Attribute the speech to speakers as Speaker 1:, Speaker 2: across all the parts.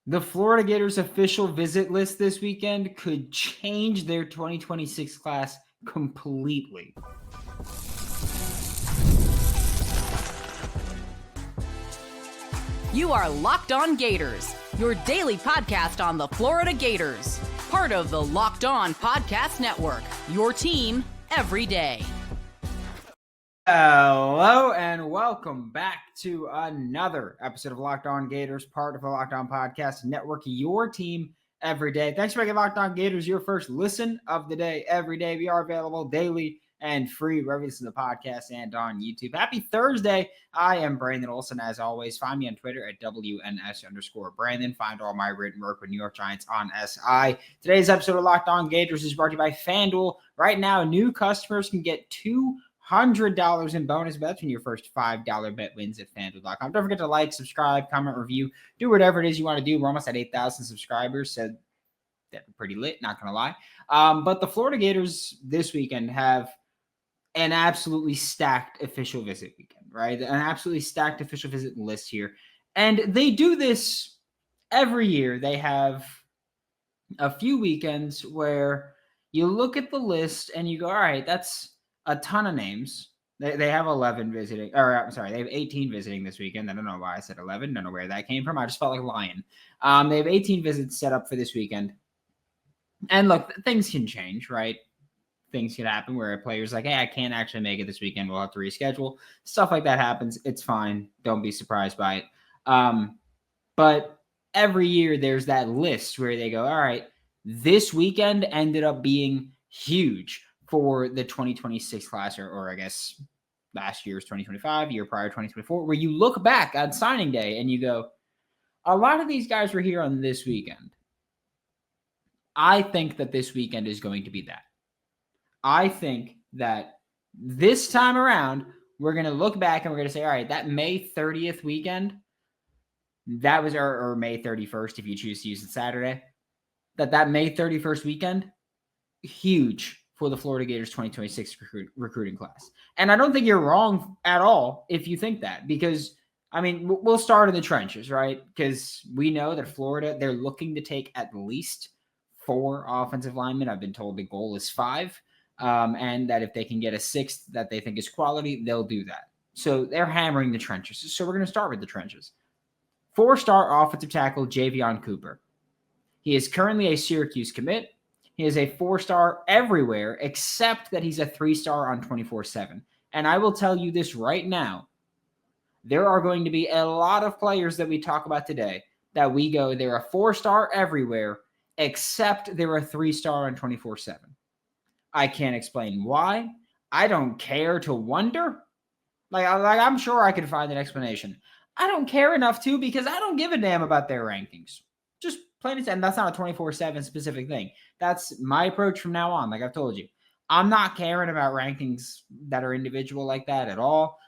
Speaker 1: The Florida Gators official visit list this weekend could change their 2026 class completely.
Speaker 2: You are Locked On Gators, your daily podcast on the Florida Gators. Part of the Locked On Podcast Network, your team every day.
Speaker 1: Hello and welcome back to another episode of Locked On Gators, part of the Locked On Podcast Network, your team every day. Thanks for making Locked On Gators your first listen of the day every day. We are available daily and free wherever you listen to the podcast and on YouTube. Happy Thursday. I am Brandon Olsen. As always, find me on Twitter at WNS_Brandon. Find all my written work with New York Giants on SI. Today's episode of Locked On Gators is brought to you by FanDuel. Right now, new customers can get $200 in bonus bets when your first $5 bet wins at FanDuel.com. Don't forget to like, subscribe, comment, review, do whatever it is you want to do. We're almost at 8,000 subscribers, so that's pretty lit, not going to lie. But the Florida Gators this weekend have an absolutely stacked official visit weekend, right? An absolutely stacked official visit list here. And they do this every year. They have a few weekends where you look at the list and you go, all right, that's a ton of names. They have 11 visiting, or I'm sorry, they have 18 visiting this weekend. I don't know why I said 11. Don't know where that came from. I just felt like lying. They have 18 visits set up for this weekend. And look, things can change, right? Things could happen where a player's like, hey, I can't actually make it this weekend. We'll have to reschedule. Stuff like that happens. It's fine. Don't be surprised by it. But every year there's that list where they go, all right, this weekend ended up being huge for the 2026 class, or I guess last year's 2025, year prior 2024, where you look back on signing day and you go, a lot of these guys were here on this weekend. I think that this weekend is going to be that. I think that this time around, we're going to look back and we're going to say, all right, that May 30th weekend, that was or May 31st, if you choose to use it Saturday, that May 31st weekend, huge for the Florida Gators 2026 recruiting class. And I don't think you're wrong at all if you think that, because, I mean, we'll start in the trenches, right? Because we know that Florida, they're looking to take at least 4 offensive linemen. I've been told the goal is 5. And that if they can get a 6th that they think is quality, they'll do that. So they're hammering the trenches. So we're going to start with the trenches. 4-star offensive tackle Javion Cooper. He is currently a Syracuse commit. He is a 4-star everywhere, except that he's a 3-star on 24/7. And I will tell you this right now. There are going to be a lot of players that we talk about today that we go, they're a 4-star everywhere, except they're a 3-star on 24/7. I can't explain why. I don't care to wonder. Like I'm sure I could find an explanation. I don't care enough to, because I don't give a damn about their rankings. Just plain and simple. And that's not a 24/7 specific thing. That's my approach from now on. Like I've told you, I'm not caring about rankings that are individual like that at all.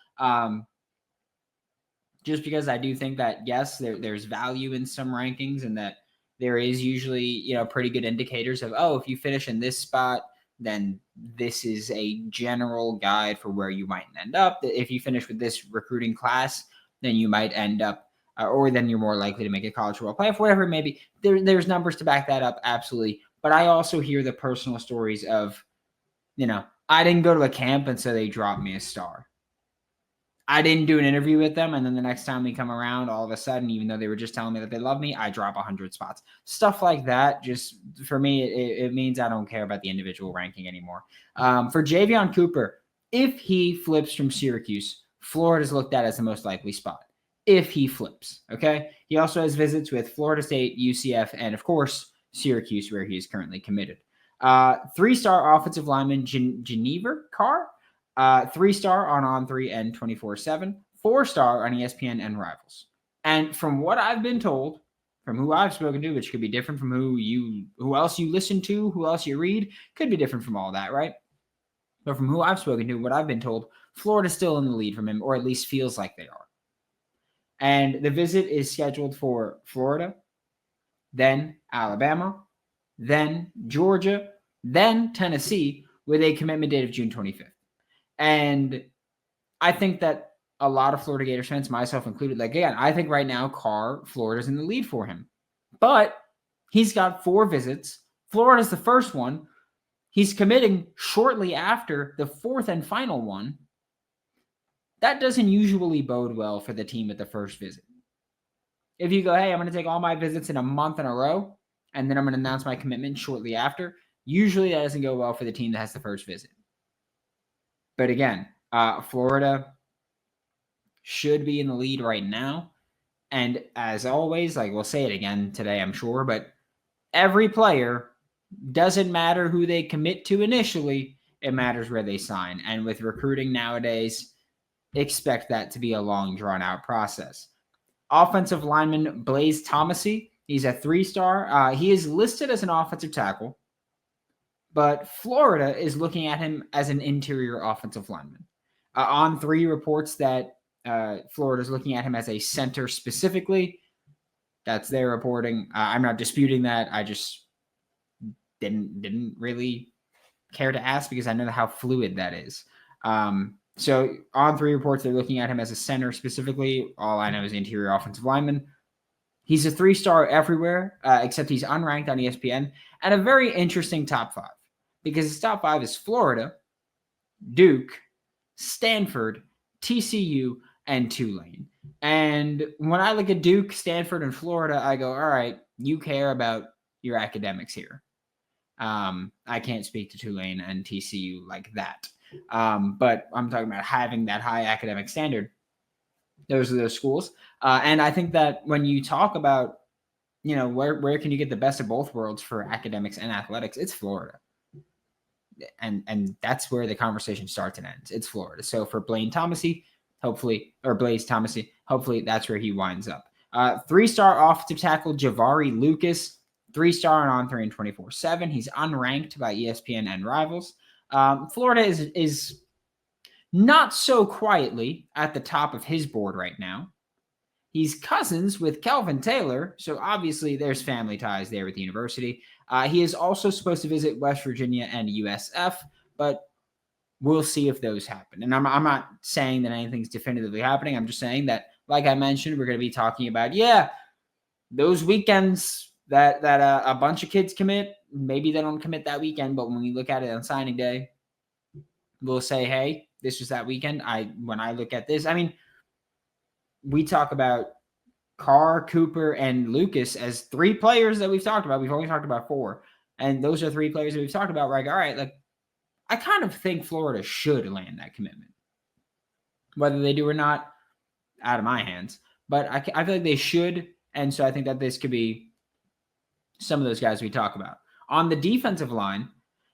Speaker 1: Just because I do think that, yes, there's value in some rankings, and that there is usually, pretty good indicators of, oh, if you finish in this spot, then this is a general guide for where you might end up. If you finish with this recruiting class, then you might end up, or then you're more likely to make a college football playoff, whatever it may be. There's numbers to back that up, absolutely. But I also hear the personal stories of, I didn't go to a camp and so they dropped me a star. I didn't do an interview with them, and then the next time we come around, all of a sudden, even though they were just telling me that they love me, I drop 100 spots. Stuff like that, just for me, it means I don't care about the individual ranking anymore. For Javion Cooper, if he flips from Syracuse, Florida's looked at as the most likely spot. If he flips, okay? He also has visits with Florida State, UCF, and, of course, Syracuse, where he is currently committed. 3-star offensive lineman Geneva Carr. 3-star on 3 and 24/7, 4-star on ESPN and Rivals. And from what I've been told, from who I've spoken to, which could be different from who else you listen to, who else you read, could be different from all that, right? But from who I've spoken to, what I've been told, Florida's still in the lead from him, or at least feels like they are. And the visit is scheduled for Florida, then Alabama, then Georgia, then Tennessee, with a commitment date of June 25th. And I think that a lot of Florida Gators fans, myself included, like, again, I think right now Florida's in the lead for him. But he's got 4 visits. Florida's the first one. He's committing shortly after the 4th and final one. That doesn't usually bode well for the team at the first visit. If you go, hey, I'm going to take all my visits in a month in a row, and then I'm going to announce my commitment shortly after, usually that doesn't go well for the team that has the first visit. But again, Florida should be in the lead right now. And as always, like we'll say it again today, I'm sure, but every player, doesn't matter who they commit to initially, it matters where they sign. And with recruiting nowadays, expect that to be a long, drawn-out process. Offensive lineman Blaze Thomasy, he's a 3-star. He is listed as an offensive tackle, but Florida is looking at him as an interior offensive lineman. On3 reports that Florida is looking at him as a center specifically. That's their reporting. I'm not disputing that. I just didn't really care to ask because I know how fluid that is. So On3 reports they're looking at him as a center specifically. All I know is interior offensive lineman. He's a 3-star everywhere, except he's unranked on ESPN, and a very interesting top 5 because his top 5 is Florida, Duke, Stanford, TCU, and Tulane. And when I look at Duke, Stanford, and Florida, I go, all right, you care about your academics here. I can't speak to Tulane and TCU like that. But I'm talking about having that high academic standard. Those are those schools. And I think that when you talk about, where can you get the best of both worlds for academics and athletics, it's Florida. And that's where the conversation starts and ends. It's Florida. So for Blaze Thomasy, hopefully that's where he winds up. 3-star offensive tackle Javari Lucas, 3-star on On3 and 24/7. He's unranked by ESPN and Rivals. Florida is not so quietly at the top of his board right now. He's cousins with Kelvin Taylor, so obviously there's family ties there with the university. He is also supposed to visit West Virginia and USF, but we'll see if those happen. And I'm not saying that anything's definitively happening. I'm just saying that, like I mentioned, we're going to be talking about, those weekends that a bunch of kids commit. Maybe they don't commit that weekend, but when we look at it on signing day, we'll say, hey, this was that weekend. When I look at this, we talk about Carr, Cooper, and Lucas as 3 players that we've talked about. We've only talked about 4. And those are 3 players that we've talked about. Right? All right, like I kind of think Florida should land that commitment. Whether they do or not, out of my hands. But I feel like they should. And so I think that this could be some of those guys we talk about. On the defensive line,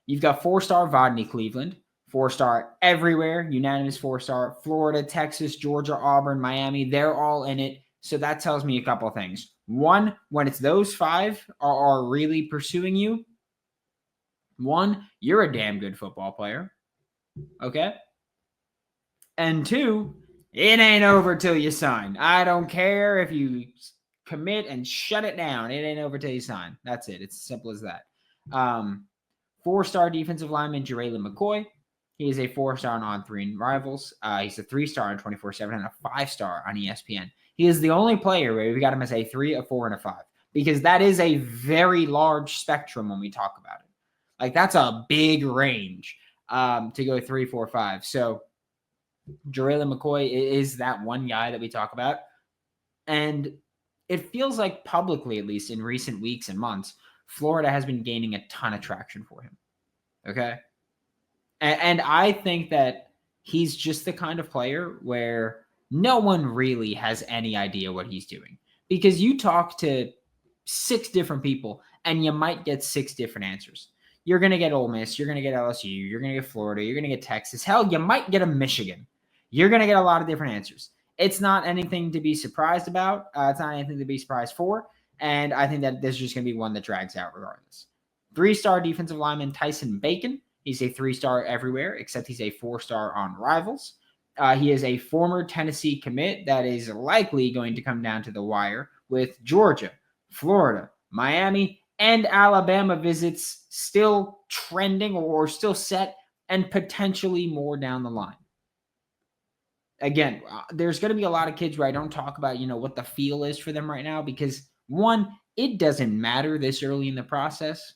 Speaker 1: you've got 4-star Vodney Cleveland, 4-star everywhere, unanimous 4-star. Florida, Texas, Georgia, Auburn, Miami, they're all in it. So that tells me a couple of things. One, when it's those 5 are really pursuing you, 1, you're a damn good football player. Okay? And 2, it ain't over till you sign. I don't care if you commit and shut it down. It ain't over till you sign. That's it. It's as simple as that. 4-star defensive lineman Bralan McCoy. He is a 4-star on On3 and Rivals. He's a 3-star on 24/7 and a 5-star on ESPN. He is the only player where we got him as a 3, a 4, and a 5 because that is a very large spectrum when we talk about it. Like that's a big range to go 3, 4, 5. So Bralan McCoy is that one guy that we talk about. And it feels like publicly, at least in recent weeks and months, Florida has been gaining a ton of traction for him. Okay? And I think that he's just the kind of player where no one really has any idea what he's doing. Because you talk to 6 different people and you might get 6 different answers. You're going to get Ole Miss. You're going to get LSU. You're going to get Florida. You're going to get Texas. Hell, you might get a Michigan. You're going to get a lot of different answers. It's not anything to be surprised about. It's not anything to be surprised for. And I think that this is just going to be one that drags out regardless. 3-star defensive lineman Tyson Bacon. He's a 3-star everywhere, except he's a 4-star on Rivals. He is a former Tennessee commit that is likely going to come down to the wire with Georgia, Florida, Miami, and Alabama visits still trending or still set and potentially more down the line. Again, there's going to be a lot of kids where I don't talk about, what the feel is for them right now because 1, it doesn't matter this early in the process.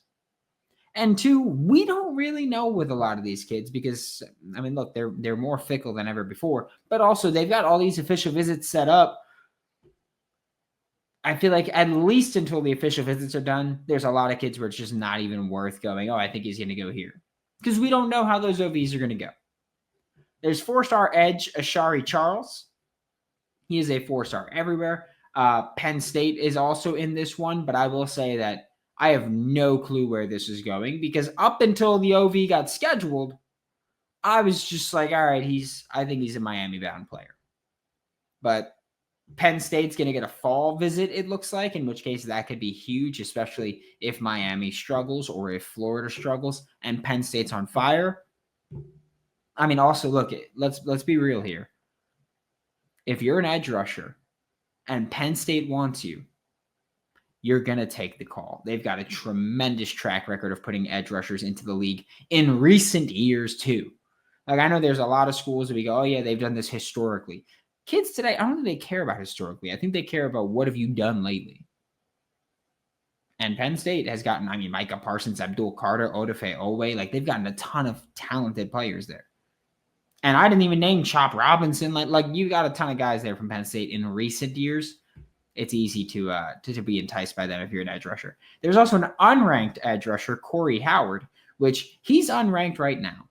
Speaker 1: And two, we don't really know with a lot of these kids because, I mean, look, they're more fickle than ever before, but also they've got all these official visits set up. I feel like at least until the official visits are done, there's a lot of kids where it's just not even worth going, oh, I think he's going to go here. Because we don't know how those OVs are going to go. There's 4-star edge Ashari Charles. He is a 4-star everywhere. Penn State is also in this one, but I will say that I have no clue where this is going because up until the OV got scheduled, I was just like, all right, I think he's a Miami-bound player. But Penn State's going to get a fall visit, it looks like, in which case that could be huge, especially if Miami struggles or if Florida struggles and Penn State's on fire. I mean, also, look, let's be real here. If you're an edge rusher and Penn State wants you, you're going to take the call. They've got a tremendous track record of putting edge rushers into the league in recent years, too. Like, I know there's a lot of schools that we go, oh, yeah, they've done this historically. Kids today, I don't think they care about historically. I think they care about what have you done lately. And Penn State has gotten, I mean, Micah Parsons, Abdul Carter, Odafe Owe. Like, they've gotten a ton of talented players there. And I didn't even name Chop Robinson. Like you got a ton of guys there from Penn State in recent years. It's easy to be enticed by them if you're an edge rusher. There's also an unranked edge rusher, Corey Howard, which he's unranked right now.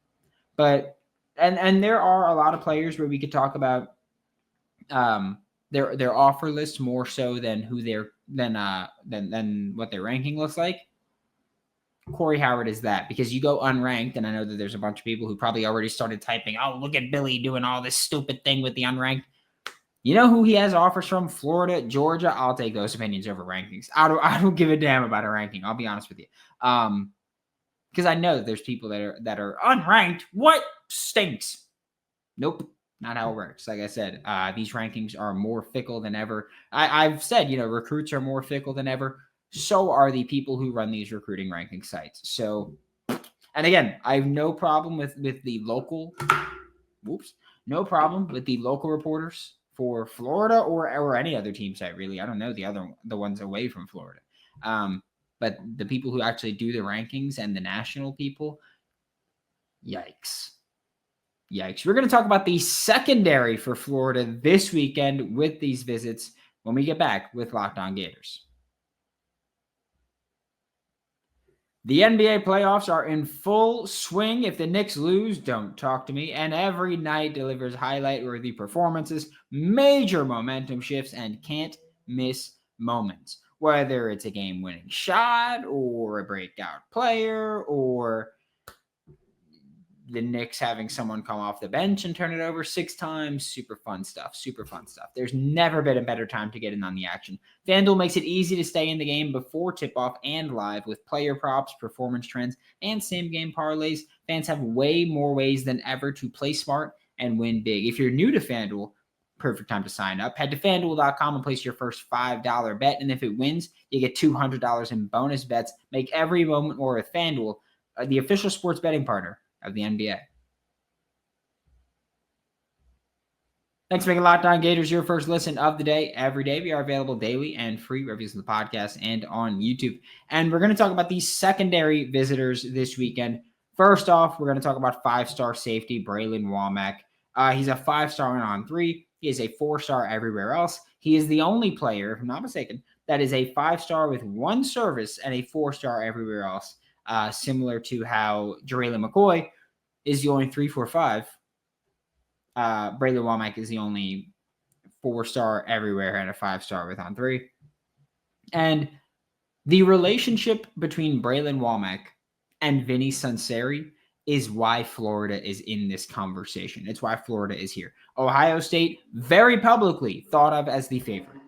Speaker 1: But and there are a lot of players where we could talk about their offer list more so than who than what their ranking looks like. Corey Howard is that because you go unranked, and I know that there's a bunch of people who probably already started typing, oh, look at Billy doing all this stupid thing with the unranked. You know who he has offers from? Florida, Georgia. I'll take those opinions over rankings. I don't give a damn about a ranking. I'll be honest with you. Because I know that there's people that are unranked. What stinks? Nope. Not how it works. Like I said, these rankings are more fickle than ever. I've said, recruits are more fickle than ever. So are the people who run these recruiting ranking sites. So, and again, I have no problem with the local, no problem with the local reporters for Florida or any other team site, really. I don't know the ones away from Florida. But the people who actually do the rankings and the national people, yikes. We're going to talk about the secondary for Florida this weekend with these visits when we get back with Locked On Gators. The NBA playoffs are in full swing. If the Knicks lose, don't talk to me. And every night delivers highlight-worthy performances, major momentum shifts, and can't miss moments. Whether it's a game-winning shot or a breakout player or the Knicks having someone come off the bench and turn it over 6 times. Super fun stuff. There's never been a better time to get in on the action. FanDuel makes it easy to stay in the game before tip-off and live with player props, performance trends, and same-game parlays. Fans have way more ways than ever to play smart and win big. If you're new to FanDuel, perfect time to sign up. Head to FanDuel.com and place your first $5 bet, and if it wins, you get $200 in bonus bets. Make every moment more with FanDuel, the official sports betting partner of the NBA. Thanks for making Locked On Gators your first listen of the day every day. We are available daily and free reviews on the podcast and on YouTube. And we're going to talk about these secondary visitors this weekend. First off, we're going to talk about 5-star safety Bralan Womack. He's a 5-star on 3. He is a 4-star everywhere else. He is the only player, if I'm not mistaken, that is a 5-star with 1 service and a 4-star everywhere else. Similar to how Jaraylin McCoy is the only 3-4-5. Bralan Womack is the only 4-star everywhere and a 5-star with on 3. And the relationship between Bralan Womack and Vinnie Sunseri is why Florida is in this conversation. It's why Florida is here. Ohio State, very publicly thought of as the favorite.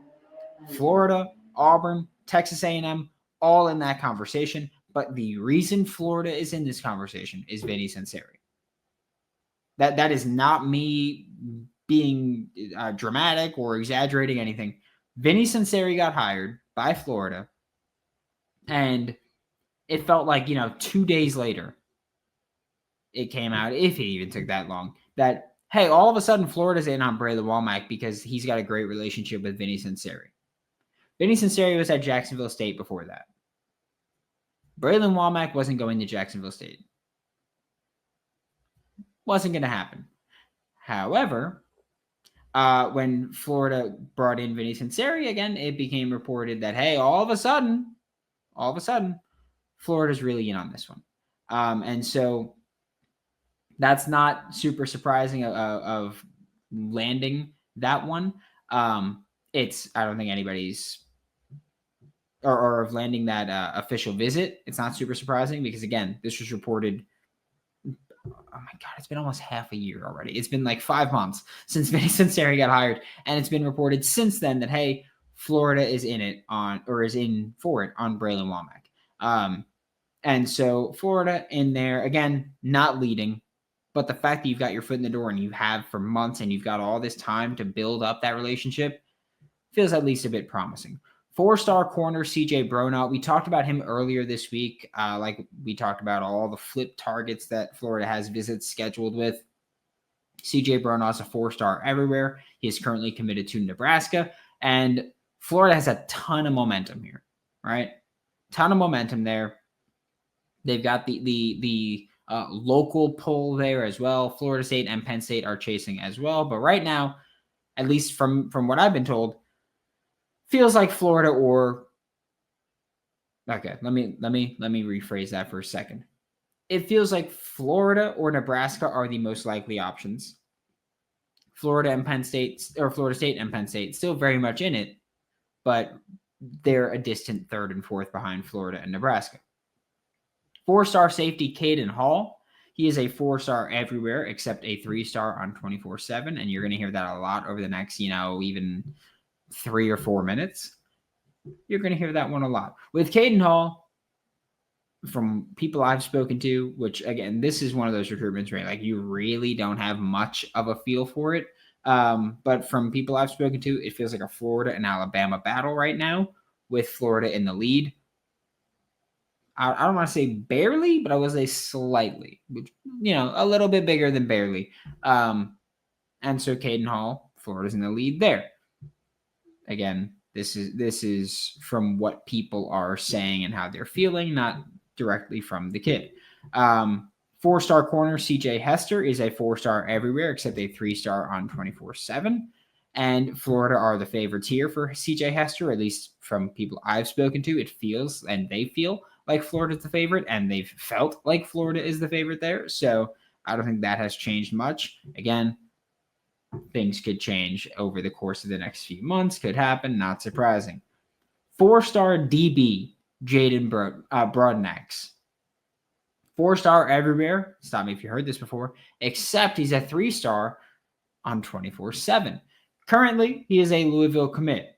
Speaker 1: Florida, Auburn, Texas A&M, all in that conversation. But the reason Florida is in this conversation is Vinnie Sunseri. That is not me being dramatic or exaggerating anything. Vinnie Sunseri got hired by Florida, and it felt like, 2 days later, it came out, if it even took that long, that, hey, all of a sudden Florida's in on Bralan Womack because he's got a great relationship with Vinnie Sunseri. Vinnie Sunseri was at Jacksonville State before that. Bralan Womack wasn't going to Jacksonville State. Wasn't going to happen. However, when Florida brought in Vinnie Sunseri again, it became reported that, hey, all of a sudden, Florida's really in on this one. And so that's not super surprising of landing that one. I don't think anybody's or of landing that official visit. It's not super surprising because, again, this was reported. Oh my God, it's been almost half a year already. It's been like 5 months since Vinnie Sunseri got hired. And it's been reported since then that, hey, Florida is in for it on Bralan Womack. And so Florida in there, again, not leading, but the fact that you've got your foot in the door and you have for months and you've got all this time to build up that relationship feels at least a bit promising. 4-star corner CJ Brona. We talked about him earlier this week. Like we talked about all the flip targets that Florida has visits scheduled with. CJ Brona is a 4-star everywhere. He is currently committed to Nebraska. And Florida has a ton of momentum here, right? Ton of momentum there. They've got the local pull there as well. Florida State and Penn State are chasing as well. But right now, at least from what I've been told, feels like Florida or okay, let me rephrase that for a second. It feels like Florida or Nebraska are the most likely options. Florida and Penn State, or Florida State and Penn State, still very much in it, but they're a distant third and fourth behind Florida and Nebraska. 4-star safety Caden Hall. He is a 4-star everywhere except a 3-star on 24/7, and you're going to hear that a lot over the next, even 3 or 4 minutes. You're going to hear that one a lot. With Caden Hall, from people I've spoken to, which, again, this is one of those recruitments where like you really don't have much of a feel for it. But from people I've spoken to, it feels like a Florida and Alabama battle right now with Florida in the lead. I don't want to say barely, but I will say slightly, which, a little bit bigger than barely. And so Caden Hall, Florida's in the lead there. Again, this is from what people are saying and how they're feeling, not directly from the kid. 4-star corner CJ Hester is a 4-star everywhere except a 3-star on 24/7. And Florida are the favorites here for CJ Hester, at least from people I've spoken to. It feels and they feel like Florida's the favorite, and they've felt like Florida is the favorite there. So I don't think that has changed much. Again, things could change over the course of the next few months. Could happen. Not surprising. 4-star DB Jaden Broadnax. 4-star everywhere. Stop me if you heard this before. Except he's a 3-star on 24/7. Currently, he is a Louisville commit.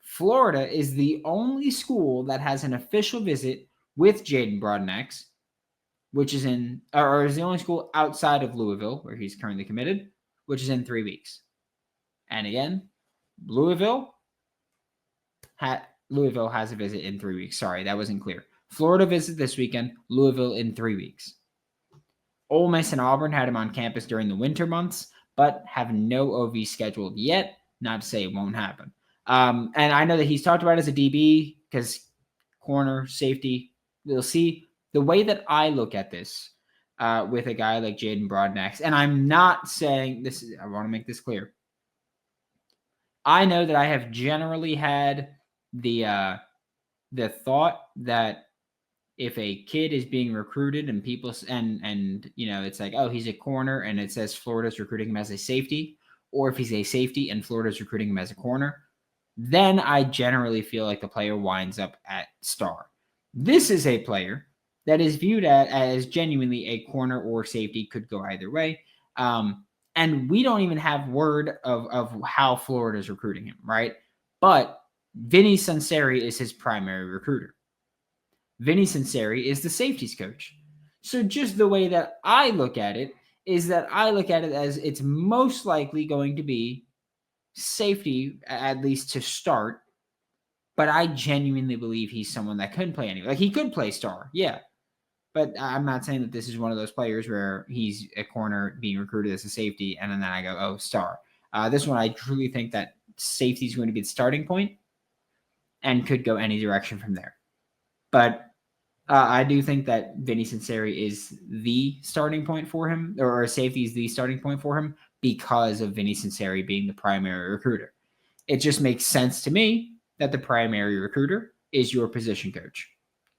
Speaker 1: Florida is the only school that has an official visit with Jaden Broadnax, which is is the only school outside of Louisville where he's currently committed, which is in 3 weeks. And again, Louisville has a visit in 3 weeks. Sorry, that wasn't clear. Florida visit this weekend, Louisville in 3 weeks. Ole Miss and Auburn had him on campus during the winter months, but have no OV scheduled yet. Not to say it won't happen. And I know that he's talked about as a DB because corner, safety, we'll see. The way that I look at this with a guy like Jaden Broadnax, and I'm not saying this, I want to make this clear. I know that I have generally had the thought that if a kid is being recruited and people and it's like, oh, he's a corner and it says Florida's recruiting him as a safety, or if he's a safety and Florida's recruiting him as a corner, then I generally feel like the player winds up at star. This is a player that is viewed as genuinely a corner or safety, could go either way. And we don't even have word of how Florida is recruiting him, right? But Vinnie Sunseri is his primary recruiter. Vinnie Sunseri is the safeties coach. So just the way that I look at it is that I look at it as it's most likely going to be safety, at least to start. But I genuinely believe he's someone that couldn't play anywhere. Like, he could play star, yeah. But I'm not saying that this is one of those players where he's a corner being recruited as a safety, and then I go, oh, star. This one, I truly think that safety is going to be the starting point and could go any direction from there. But I do think that Vinnie Sunseri is the starting point for him, or safety is the starting point for him because of Vinnie Sunseri being the primary recruiter. It just makes sense to me that the primary recruiter is your position coach.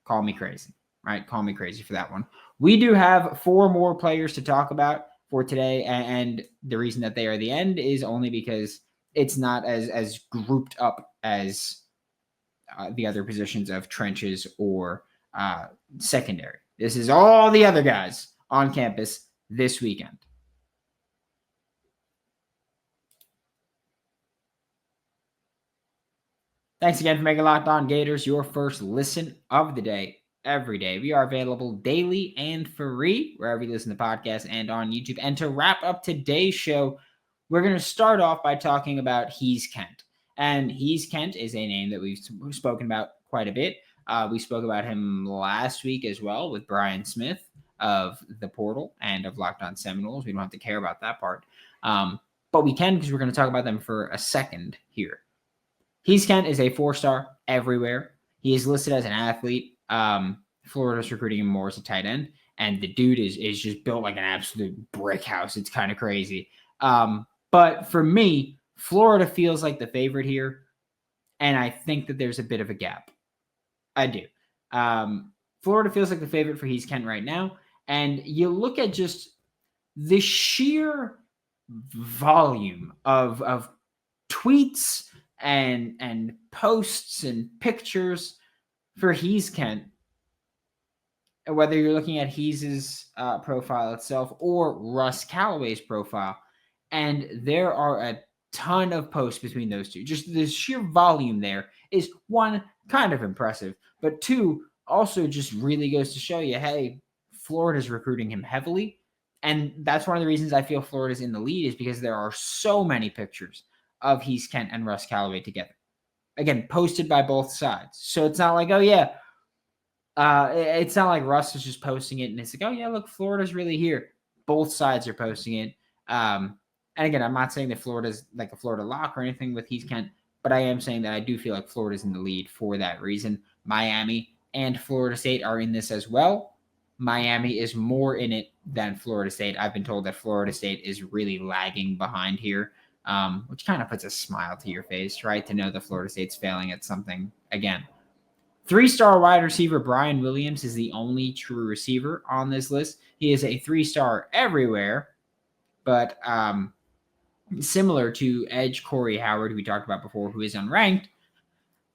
Speaker 1: Call me crazy, right? Call me crazy for that one. We do have 4 more players to talk about for today, and the reason that they are the end is only because it's not as grouped up as the other positions of trenches or secondary. This is all the other guys on campus this weekend. Thanks again for making Locked On Gators your first listen of the day every day. We are available daily and free wherever you listen to podcasts and on YouTube. And to wrap up today's show, we're going to start off by talking about Hees Kent. And Hees Kent is a name that we've spoken about quite a bit. We spoke about him last week as well with Brian Smith of the Portal and of Locked On Seminoles. We don't have to care about that part. But we can, because we're going to talk about them for a second here. Hees Kent is a 4-star everywhere. He is listed as an athlete. Florida's recruiting him more as a tight end. And the dude is just built like an absolute brick house. It's kind of crazy. But for me, Florida feels like the favorite here. And I think that there's a bit of a gap. I do. Florida feels like the favorite for Hees Kent right now. And you look at just the sheer volume of tweets and posts and pictures for Hees Kent, whether you're looking at Hees's profile itself or Russ Callaway's profile. And there are a ton of posts between those two. Just the sheer volume there is, 1, kind of impressive, but 2, also just really goes to show you, hey, Florida's recruiting him heavily. And that's one of the reasons I feel Florida's in the lead, is because there are so many pictures of Hees Kent and Russ Callaway together. Again, posted by both sides. So it's not like, oh yeah, it's not like Russ is just posting it and it's like, oh yeah, look, Florida's really here. Both sides are posting it. And again, I'm not saying that Florida's like a Florida lock or anything with Hees Kent, but I am saying that I do feel like Florida's in the lead for that reason. Miami and Florida State are in this as well. Miami is more in it than Florida State. I've been told that Florida State is really lagging behind here, which kind of puts a smile to your face, right? To know that Florida State's failing at something again. 3-star wide receiver Brian Williams is the only true receiver on this list. He is a 3-star everywhere, but similar to edge Corey Howard, who we talked about before, who is unranked,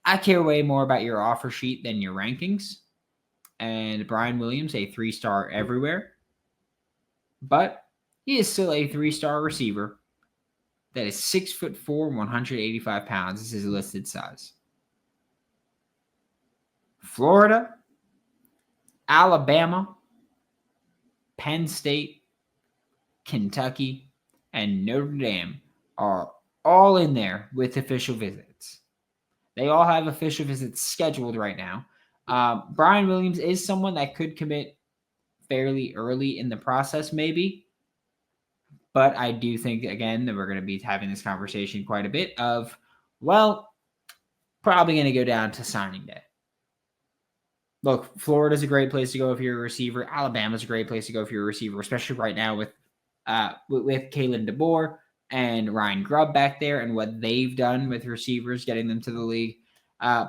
Speaker 1: I care way more about your offer sheet than your rankings. And Brian Williams, a 3-star everywhere, but he is still a 3-star receiver that is 6'4", 185 pounds. This is his listed size. Florida, Alabama, Penn State, Kentucky, and Notre Dame are all in there with official visits. They all have official visits scheduled right now. Brian Williams is someone that could commit fairly early in the process, maybe. But I do think, again, that we're going to be having this conversation quite a bit of, well, probably going to go down to signing day. Look, Florida's a great place to go if you're a receiver. Alabama's a great place to go if you're a receiver, especially right now with Kalen DeBoer and Ryan Grubb back there and what they've done with receivers, getting them to the league.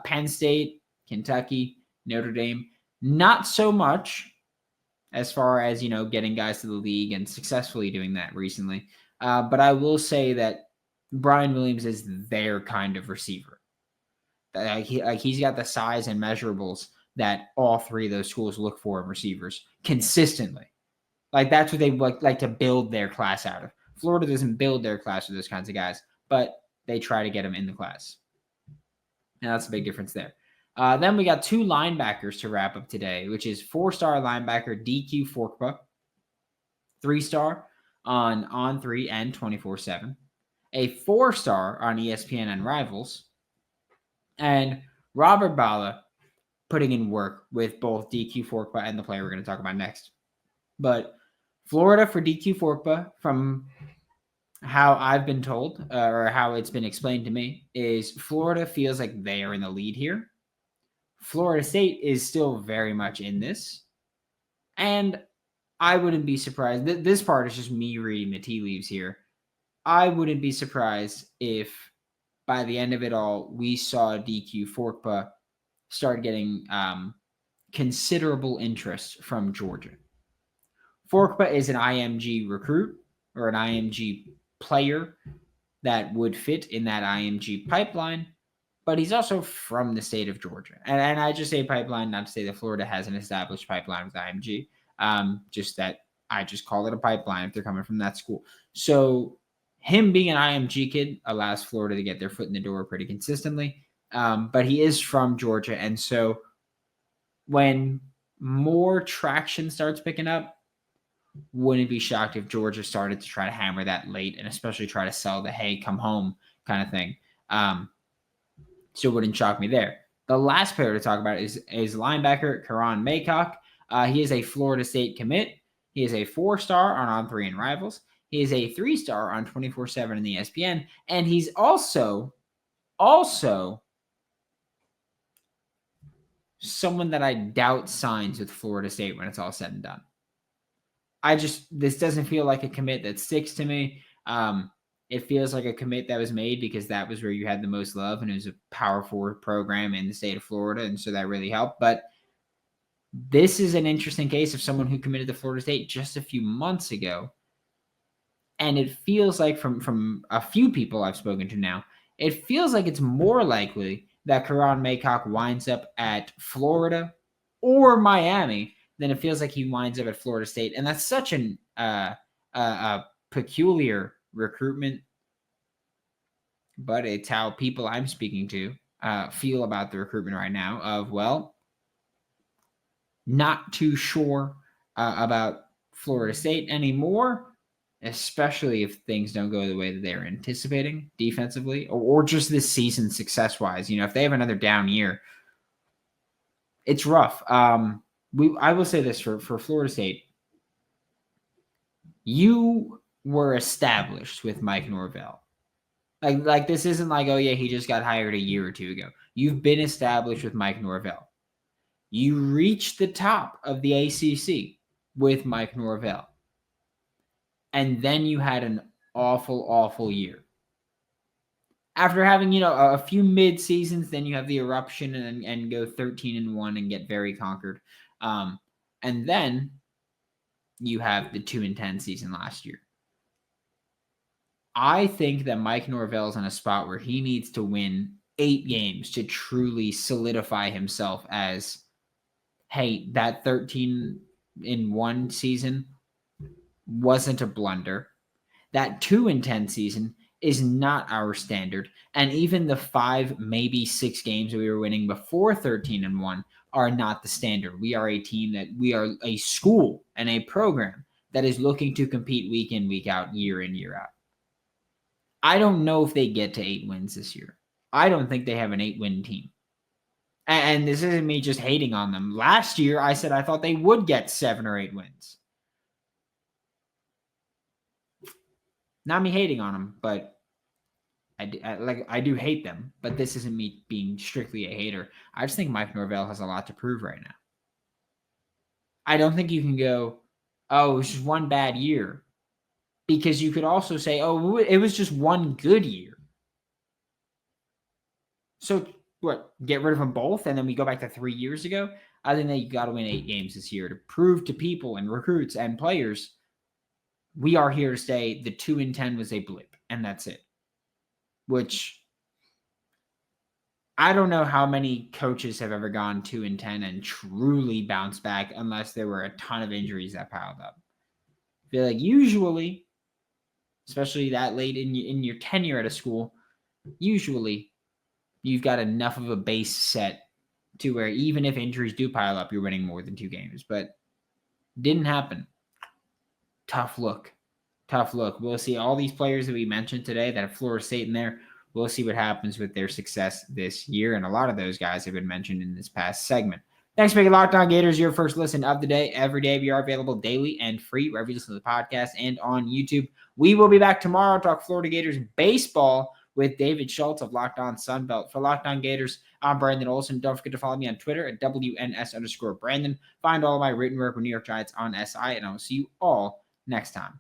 Speaker 1: Penn State, Kentucky, Notre Dame, not so much as far as, getting guys to the league and successfully doing that recently. But I will say that Brian Williams is their kind of receiver. He's got the size and measurables that all 3 of those schools look for in receivers consistently. Like, that's what they like to build their class out of. Florida doesn't build their class with those kinds of guys, but they try to get them in the class. And that's a big difference there. Then we got 2 linebackers to wrap up today, which is 4-star linebacker DQ Forkpa, 3-star on On3 and 24/7, a 4-star on ESPN and Rivals, and Robert Bala putting in work with both DQ Forkpa and the player we're going to talk about next. But Florida for DQ Forkpa from how I've been told, or how it's been explained to me, is Florida feels like they are in the lead here. Florida State is still very much in this. And I wouldn't be surprised. This part is just me reading the tea leaves here. I wouldn't be surprised if by the end of it all, we saw DQ Forkpa start getting considerable interest from Georgia. Forkpa is an IMG recruit or an IMG player that would fit in that IMG pipeline, but he's also from the state of Georgia. And I just say pipeline, not to say that Florida has an established pipeline with IMG, just that I just call it a pipeline if they're coming from that school. So him being an IMG kid allows Florida to get their foot in the door pretty consistently, but he is from Georgia. And so when more traction starts picking up, wouldn't be shocked if Georgia started to try to hammer that late and especially try to sell the, hey, come home kind of thing. So it wouldn't shock me there. The last player to talk about is linebacker Karan Maycock. He is a Florida State commit. He is a 4-star on On3 and Rivals. He is a 3-star on 24/7 in the ESPN. And he's also someone that I doubt signs with Florida State when it's all said and done. This doesn't feel like a commit that sticks to me. It feels like a commit that was made because that was where you had the most love and it was a Power 4 program in the state of Florida. And so that really helped. But this is an interesting case of someone who committed to Florida State just a few months ago. And it feels like from a few people I've spoken to now, it feels like it's more likely that Karan Maycock winds up at Florida or Miami than it feels like he winds up at Florida State. And that's such a peculiar recruitment, but it's how people I'm speaking to feel about the recruitment right now of, well, not too sure about Florida State anymore, especially if things don't go the way that they're anticipating defensively or just this season success-wise. You know, if they have another down year, it's rough. I will say this for Florida State. You were established with Mike Norvell. Like this isn't like, oh yeah, he just got hired a year or two ago. You've been established with Mike Norvell. You reached the top of the ACC with Mike Norvell. And then you had an awful, awful year. After having, a few mid seasons, then you have the eruption and go 13-1 and get very conquered. And then you have the 2-10 season last year. I think that Mike Norvell is in a spot where he needs to win 8 games to truly solidify himself as, hey, that 13-1 season wasn't a blunder. That 2-10 season is not our standard. And even the 5, maybe 6 games that we were winning before 13-1 are not the standard. We are we are a school and a program that is looking to compete week in, week out, year in, year out. I don't know if they get to 8 wins this year. I don't think they have an 8-win team. And this isn't me just hating on them. Last year, I said I thought they would get 7 or 8 wins. Not me hating on them, but I do hate them. But this isn't me being strictly a hater. I just think Mike Norvell has a lot to prove right now. I don't think you can go, oh, it was just one bad year. Because you could also say, oh, it was just one good year. So what, get rid of them both and then we go back to 3 years ago? I think that you got to win 8 games this year to prove to people and recruits and players we are here to stay. The 2-10 was a blip, and that's it. Which I don't know how many coaches have ever gone 2-10 and truly bounced back unless there were a ton of injuries that piled up. I feel like usually, especially that late in your tenure at a school, usually you've got enough of a base set to where even if injuries do pile up, you're winning more than 2 games. But didn't happen. Tough look. We'll see all these players that we mentioned today that have Florida State in there. We'll see what happens with their success this year. And a lot of those guys have been mentioned in this past segment. Thanks for making Locked On Gators your first listen of the day. Every day we are available daily and free wherever you listen to the podcast and on YouTube. We will be back tomorrow to talk Florida Gators baseball with David Schultz of Locked On Sunbelt. For Locked On Gators, I'm Brandon Olsen. Don't forget to follow me on Twitter at WNS_Brandon. Find all of my written work with New York Giants on SI, and I will see you all next time.